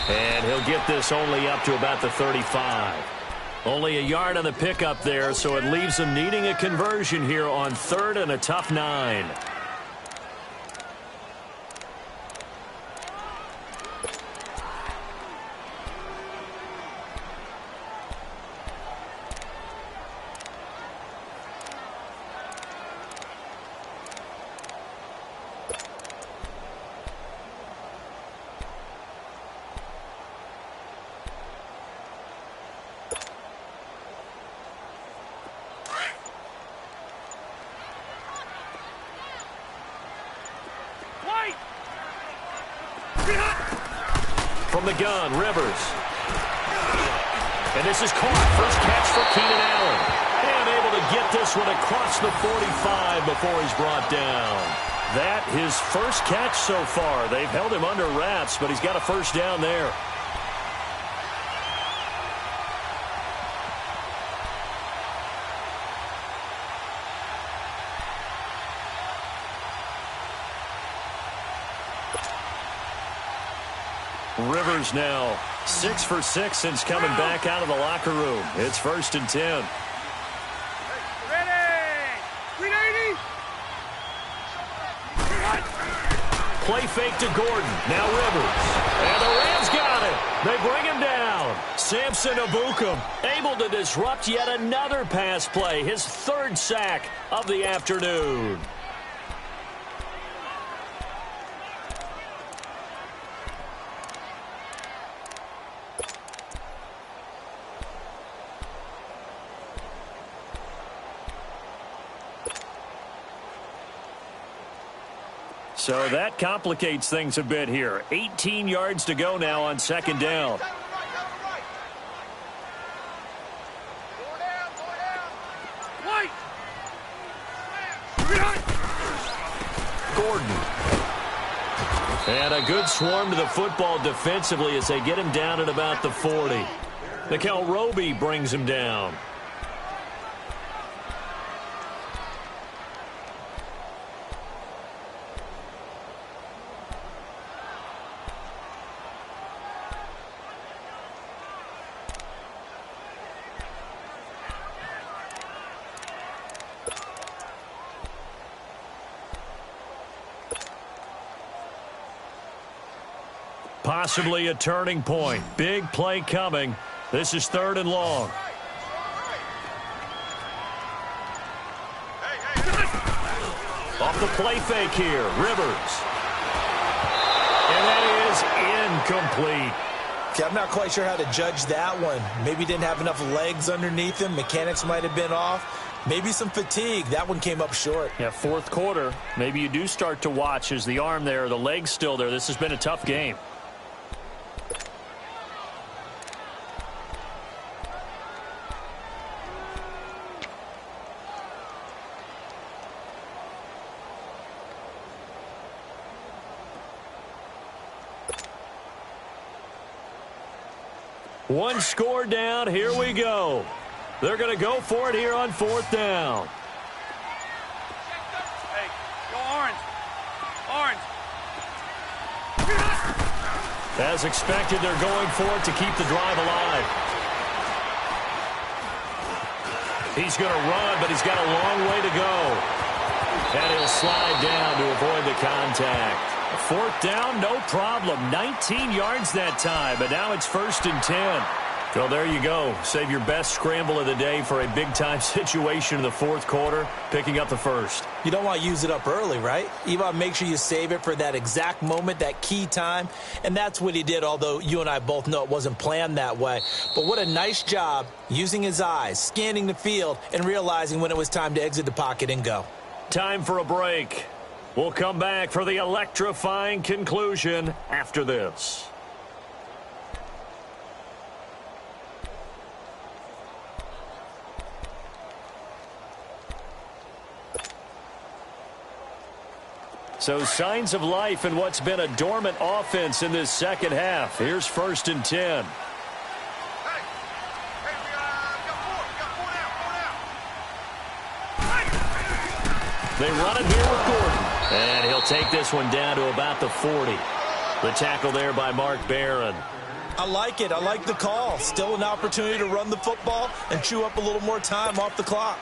Speaker 2: And he'll get this only up to about the 35. Only a yard on the pickup there, so it leaves him needing a conversion here on 3rd and a tough 9. From the gun, Rivers. And this is caught. First catch for Keenan Allen. And able to get this one across the 45 before he's brought down. That his first catch so far. They've held him under wraps, but he's got a 1st down there. Rivers now 6 for 6 since coming back out of the locker room. It's 1st and 10.
Speaker 4: Ready! 380!
Speaker 2: Play fake to Gordon. Now Rivers. And the Rams got it. They bring him down. Samson Ebukam able to disrupt yet another pass play. His 3rd sack of the afternoon. So that complicates things a bit here. 18 yards to go now on second down. Gordon. And a good swarm to the football defensively as they get him down at about the 40. Mikel Roby brings him down. Possibly a turning point. Big play coming. This is 3rd and long. Off the play fake here. Rivers. And that is incomplete.
Speaker 3: Okay, I'm not quite sure how to judge that one. Maybe didn't have enough legs underneath him. Mechanics might have been off. Maybe some fatigue. That one came up short.
Speaker 2: Yeah, 4th quarter. Maybe you do start to watch as the arm there, the leg's still there. This has been a tough game. One score down. Here we go. They're going to go for it here on 4th down.
Speaker 4: Hey, go orange. Orange.
Speaker 2: As expected, they're going for it to keep the drive alive. He's going to run, but he's got a long way to go. And he'll slide down to avoid the contact. 4th down, no problem. 19 yards that time, but now it's 1st and 10. So there you go. Save your best scramble of the day for a big-time situation in the 4th quarter, picking up the 1st.
Speaker 3: You don't want to use it up early, right? You want to make sure you save it for that exact moment, that key time. And that's what he did, although you and I both know it wasn't planned that way. But what a nice job using his eyes, scanning the field, and realizing when it was time to exit the pocket and go.
Speaker 2: Time for a break. We'll come back for the electrifying conclusion after this. So signs of life in what's been a dormant offense in this second half. Here's 1st and 10. They run it here with Gordon. And he'll take this one down to about the 40. The tackle there by Mark Barron.
Speaker 3: I like it. I like the call. Still an opportunity to run the football and chew up a little more time off the clock.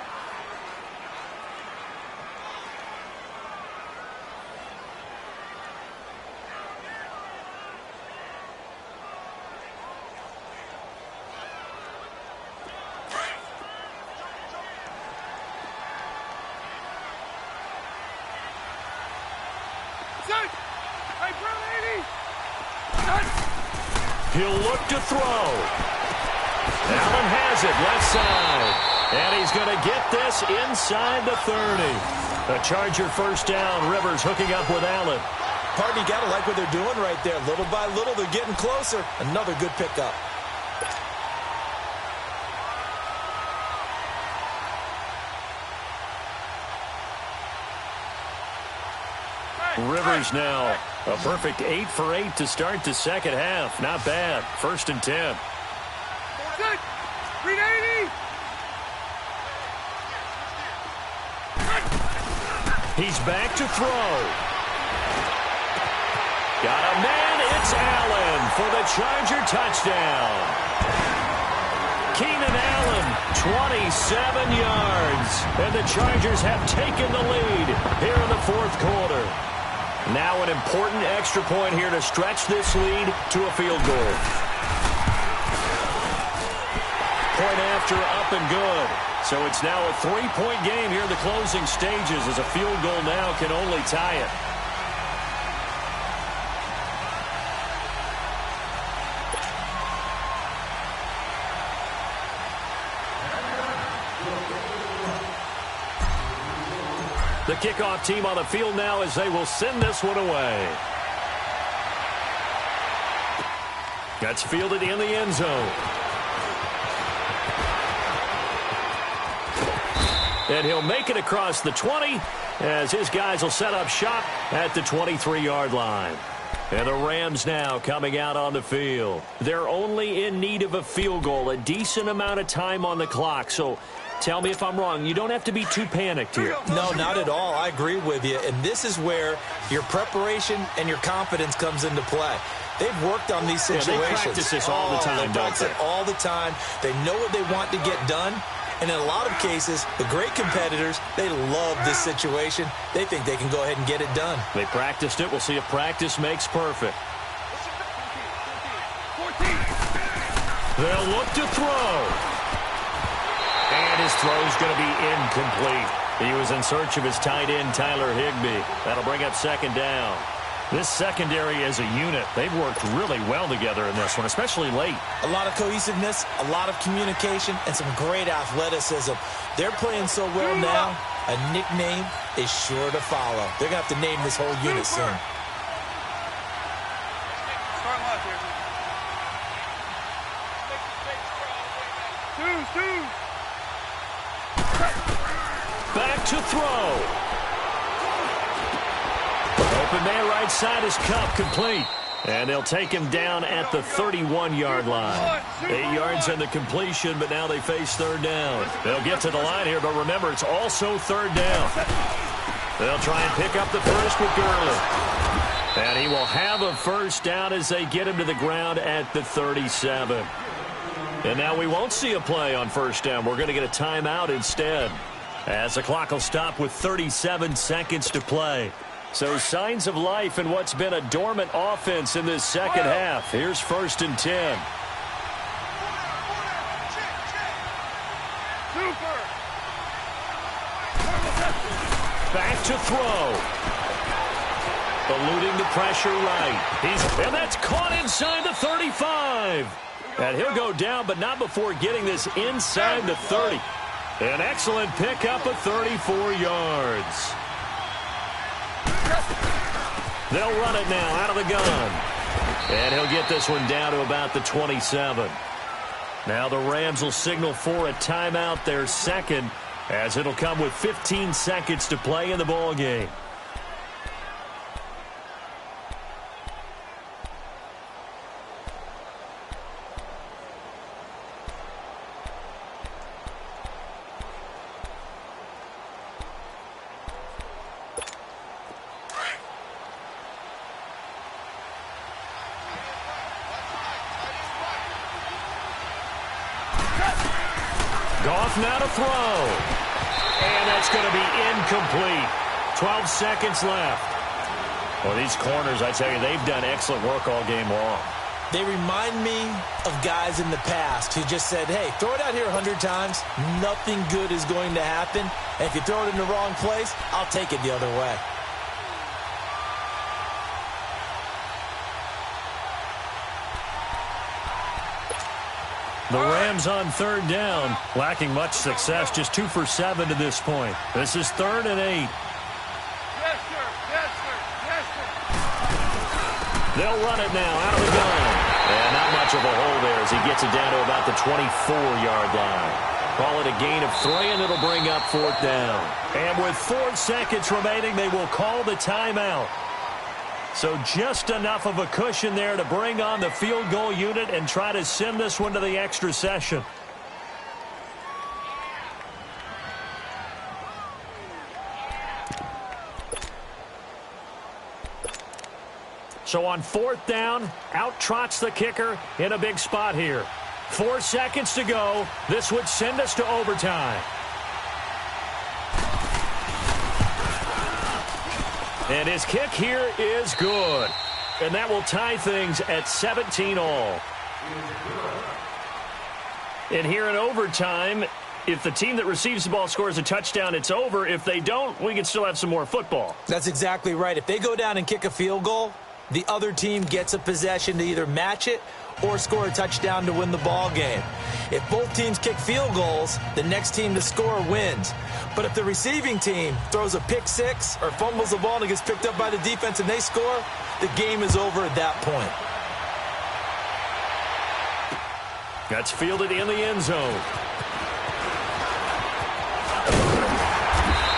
Speaker 2: He'll look to throw. Allen has it left side. And he's going to get this inside the 30. A Charger 1st down. Rivers hooking up with Allen.
Speaker 3: Partner, you got to like what they're doing right there. Little by little, they're getting closer. Another good pickup.
Speaker 2: Rivers now a perfect 8 for 8 to start the second half. Not bad. 1st and 10.
Speaker 4: Good. 380.
Speaker 2: He's back to throw. Got a man. It's Allen for the Charger touchdown. Keenan Allen, 27 yards. And the Chargers have taken the lead here in the 4th quarter. Now an important extra point here to stretch this lead to a field goal. Point after, up and good. So it's now a 3-point game here in the closing stages as a field goal now can only tie it. The kickoff team on the field now as they will send this one away. That's fielded in the end zone. And he'll make it across the 20 as his guys will set up shop at the 23-yard line. And the Rams now coming out on the field. They're only in need of a field goal, a decent amount of time on the clock. So tell me if I'm wrong. You don't have to be too panicked here.
Speaker 3: No, not at all. I agree with you. And this is where your preparation and your confidence comes into play. They've worked on these situations.
Speaker 2: Yeah, they practice this all the time,
Speaker 3: they practice it all the time. They know what they want to get done. And in a lot of cases, the great competitors, they love this situation. They think they can go ahead and get it done.
Speaker 2: They practiced it. We'll see if practice makes perfect. They'll look to throw. And his throw's going to be incomplete. He was in search of his tight end, Tyler Higbee. That'll bring up second down. This secondary as a unit, they've worked really well together in this one, especially late.
Speaker 3: A lot of cohesiveness, a lot of communication, and some great athleticism. They're playing so well now, a nickname is sure to follow. They're going to have to name this whole unit soon.
Speaker 2: Back to throw. Open man right side is Cup, complete. And they'll take him down at the 31-yard line. 8 yards in the completion, but now they face third down. They'll get to the line here, but remember, it's also third down. They'll try and pick up the first with Gurley. And he will have a first down as they get him to the ground at the 37. And now we won't see a play on first down. We're going to get a timeout instead, as the clock will stop with 37 seconds to play. So signs of life in what's been a dormant offense in this second half. Here's 1st and 10. Back to throw. Eluding the pressure right. And that's caught inside the 35. And he'll go down, but not before getting this inside the 30. An excellent pickup of 34 yards. They'll run it now out of the gun. And he'll get this one down to about the 27. Now the Rams will signal for a timeout, their second, as it'll come with 15 seconds to play in the ball game. Goff now to throw. And that's going to be incomplete. 12 seconds left. Well, these corners, I tell you, they've done excellent work all game long.
Speaker 3: They remind me of guys in the past who just said, hey, throw it out here 100 times. Nothing good is going to happen. And if you throw it in the wrong place, I'll take it the other way.
Speaker 2: The Rams on third down, lacking much success, just 2 for 7 to this point. This is 3rd and 8.
Speaker 4: Yes, sir. Yes, sir. Yes, sir.
Speaker 2: They'll run it now out of the gun. And not much of a hole there as he gets it down to about the 24-yard line. Call it a gain of 3, and it'll bring up 4th down. And with 4 seconds remaining, they will call the timeout. So just enough of a cushion there to bring on the field goal unit and try to send this one to the extra session. So on 4th down, out trots the kicker in a big spot here. 4 seconds to go. This would send us to overtime. And his kick here is good. And that will tie things at 17 all. And here in overtime, if the team that receives the ball scores a touchdown, it's over. If they don't, we can still have some more football.
Speaker 3: That's exactly right. If they go down and kick a field goal, the other team gets a possession to either match it or score a touchdown to win the ball game. If both teams kick field goals, the next team to score wins. But if the receiving team throws a pick six or fumbles the ball and it gets picked up by the defense and they score, the game is over at that point.
Speaker 2: That's fielded in the end zone.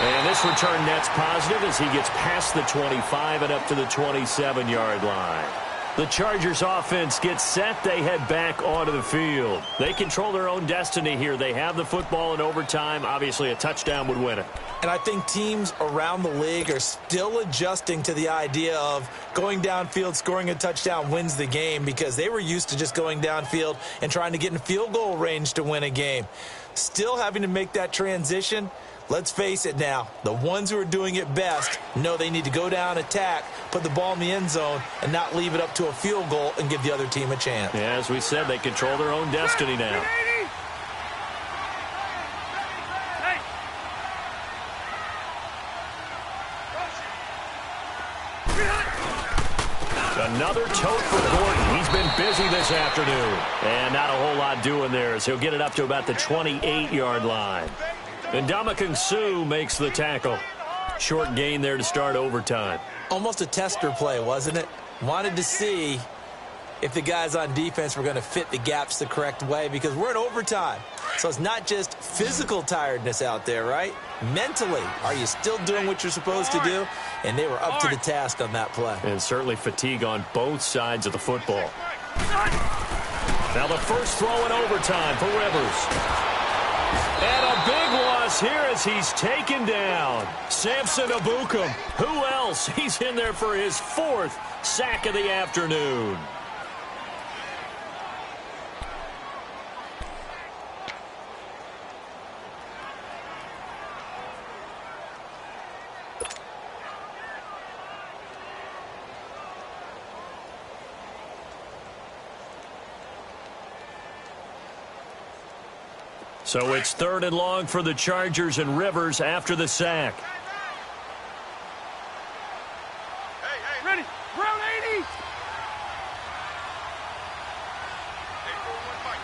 Speaker 2: And this return net's positive as he gets past the 25 and up to the 27-yard line. The Chargers offense gets set. They head back onto the field. They control their own destiny here. They have the football in overtime. Obviously, a touchdown would win it.
Speaker 3: And I think teams around the league are still adjusting to the idea of going downfield, scoring a touchdown wins the game, because they were used to just going downfield and trying to get in field goal range to win a game. Still having to make that transition. Let's face it now, the ones who are doing it best know they need to go down, attack, put the ball in the end zone, and not leave it up to a field goal and give the other team a chance.
Speaker 2: Yeah, as we said, they control their own destiny now. Another tote for Gordon. He's been busy this afternoon. And not a whole lot doing there as he'll get it up to about the 28-yard line. And Ndamukong Suh makes the tackle. Short gain there to start overtime.
Speaker 3: Almost a tester play, wasn't it? Wanted to see if the guys on defense were going to fit the gaps the correct way, because we're in overtime. So it's not just physical tiredness out there, right? Mentally, are you still doing what you're supposed to do? And they were up to the task on that play.
Speaker 2: And certainly fatigue on both sides of the football. Now the first throw in overtime for Rivers. And a big loss here as he's taken down. Samson Ebukam. Who else? He's in there for his fourth sack of the afternoon. So it's 3rd and long for the Chargers, and Rivers after the sack.
Speaker 4: Hey, ready. Brown 80. Hey, 4-1 fight.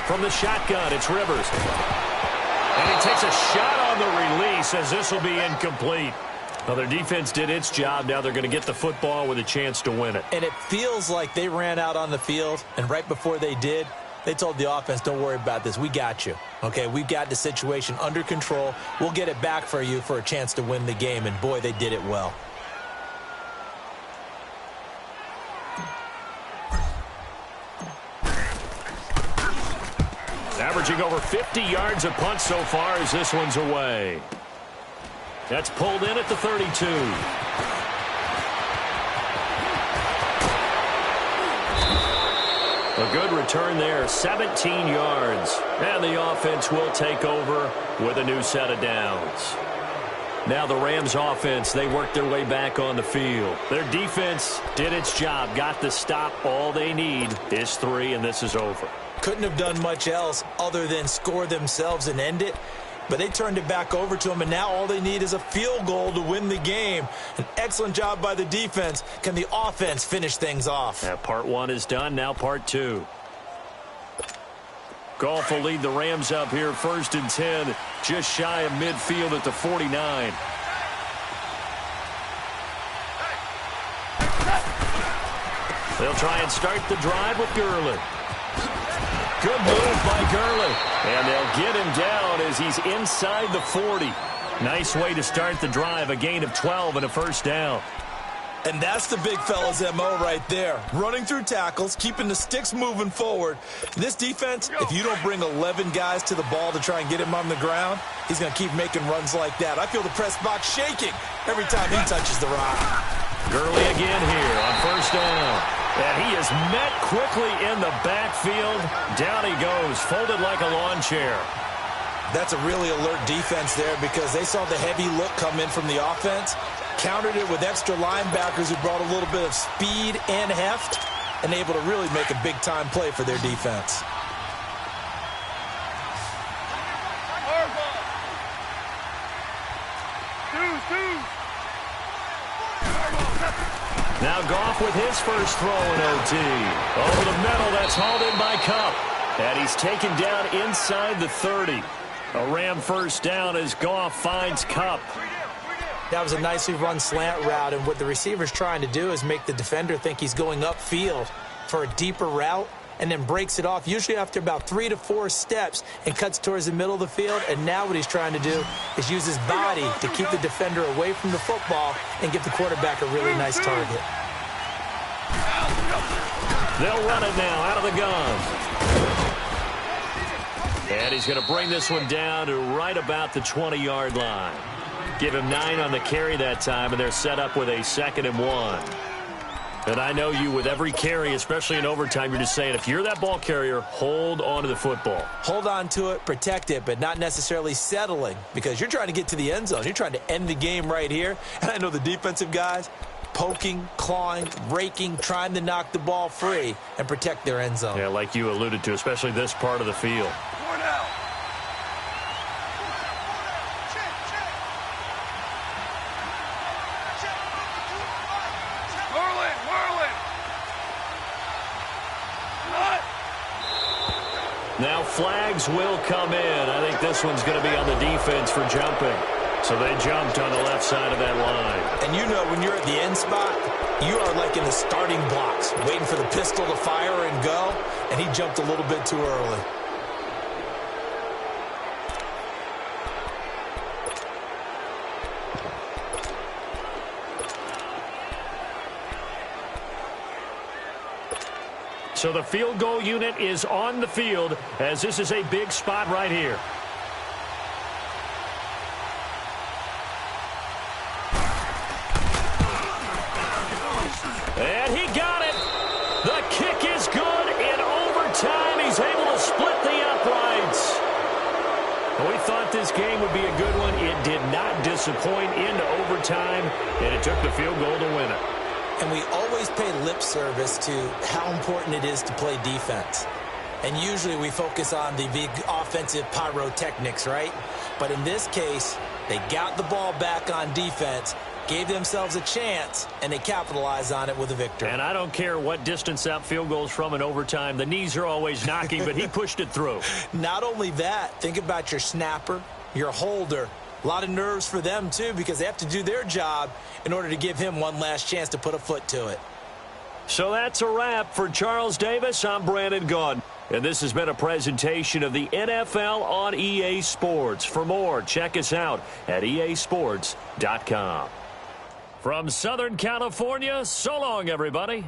Speaker 2: From the shotgun, it's Rivers. And he takes a shot on the release as this will be incomplete. Well, their defense did its job. Now they're going to get the football with a chance to win it.
Speaker 3: And it feels like they ran out on the field, and right before they did, they told the offense, don't worry about this. We got you. Okay, we've got the situation under control. We'll get it back for you for a chance to win the game. And, boy, they did it well.
Speaker 2: Averaging over 50 yards a punt so far as this one's away. That's pulled in at the 32. A good return there, 17 yards. And the offense will take over with a new set of downs. Now the Rams offense, they worked their way back on the field. Their defense did its job, got the stop. All they need is 3, and this is over.
Speaker 3: Couldn't have done much else other than score themselves and end it. But they turned it back over to them, and now all they need is a field goal to win the game. An excellent job by the defense. Can the offense finish things off?
Speaker 2: Part 1 is done. Now part 2. Goff will lead the Rams up here 1st and 10, just shy of midfield at the 49. They'll try and start the drive with Gurley. Good move by Gurley. And they'll get him down as he's inside the 40. Nice way to start the drive. A gain of 12 and a first down.
Speaker 3: And that's the big fella's MO right there. Running through tackles, keeping the sticks moving forward. This defense, if you don't bring 11 guys to the ball to try and get him on the ground, he's going to keep making runs like that. I feel the press box shaking every time he touches the rock.
Speaker 2: Gurley again here on first down. And he is met quickly in the backfield. Down he goes, folded like a lawn chair.
Speaker 3: That's a really alert defense there because they saw the heavy look come in from the offense, countered it with extra linebackers who brought a little bit of speed and heft, and able to really make a big-time play for their defense.
Speaker 2: Now Goff with his first throw in OT. Over the middle, that's hauled in by Kupp. And he's taken down inside the 30. A Ram first down as Goff finds Kupp.
Speaker 3: That was a nicely run slant route, and what the receiver's trying to do is make the defender think he's going upfield for a deeper route, and then breaks it off, usually after about 3 to 4 steps, and cuts towards the middle of the field. And now what he's trying to do is use his body to keep the defender away from the football and give the quarterback a really nice target.
Speaker 2: They'll run it now out of the gun. And he's going to bring this one down to right about the 20-yard line. Give him 9 on the carry that time, and they're set up with a 2nd and 1. And I know you, with every carry, especially in overtime, you're just saying, if you're that ball carrier, hold on to the football.
Speaker 3: Hold on to it, protect it, but not necessarily settling, because you're trying to get to the end zone. You're trying to end the game right here. And I know the defensive guys, poking, clawing, raking, trying to knock the ball free and protect their end zone.
Speaker 2: Yeah, like you alluded to, especially this part of the field. Now flags will come in. I think this one's going to be on the defense for jumping. So they jumped on the left side of that line.
Speaker 3: And you know, when you're at the end spot, you are like in the starting blocks, waiting for the pistol to fire and go, and he jumped a little bit too early.
Speaker 2: So the field goal unit is on the field, as this is a big spot right here. And he got it. The kick is good. In overtime, he's able to split the uprights. We thought this game would be a good one. It did not disappoint into overtime, and it took the field goal to win it.
Speaker 3: And we always pay lip service to how important it is to play defense. And usually we focus on the big offensive pyrotechnics, right? But in this case, they got the ball back on defense, gave themselves a chance, and they capitalized on it with a victory.
Speaker 2: And I don't care what distance that field goes from in overtime. The knees are always knocking, but he pushed it through.
Speaker 3: Not only that, think about your snapper, your holder. A lot of nerves for them, too, because they have to do their job in order to give him one last chance to put a foot to it.
Speaker 2: So that's a wrap for Charles Davis. I'm Brandon Gaudin. And this has been a presentation of the NFL on EA Sports. For more, check us out at easports.com. From Southern California, so long, everybody.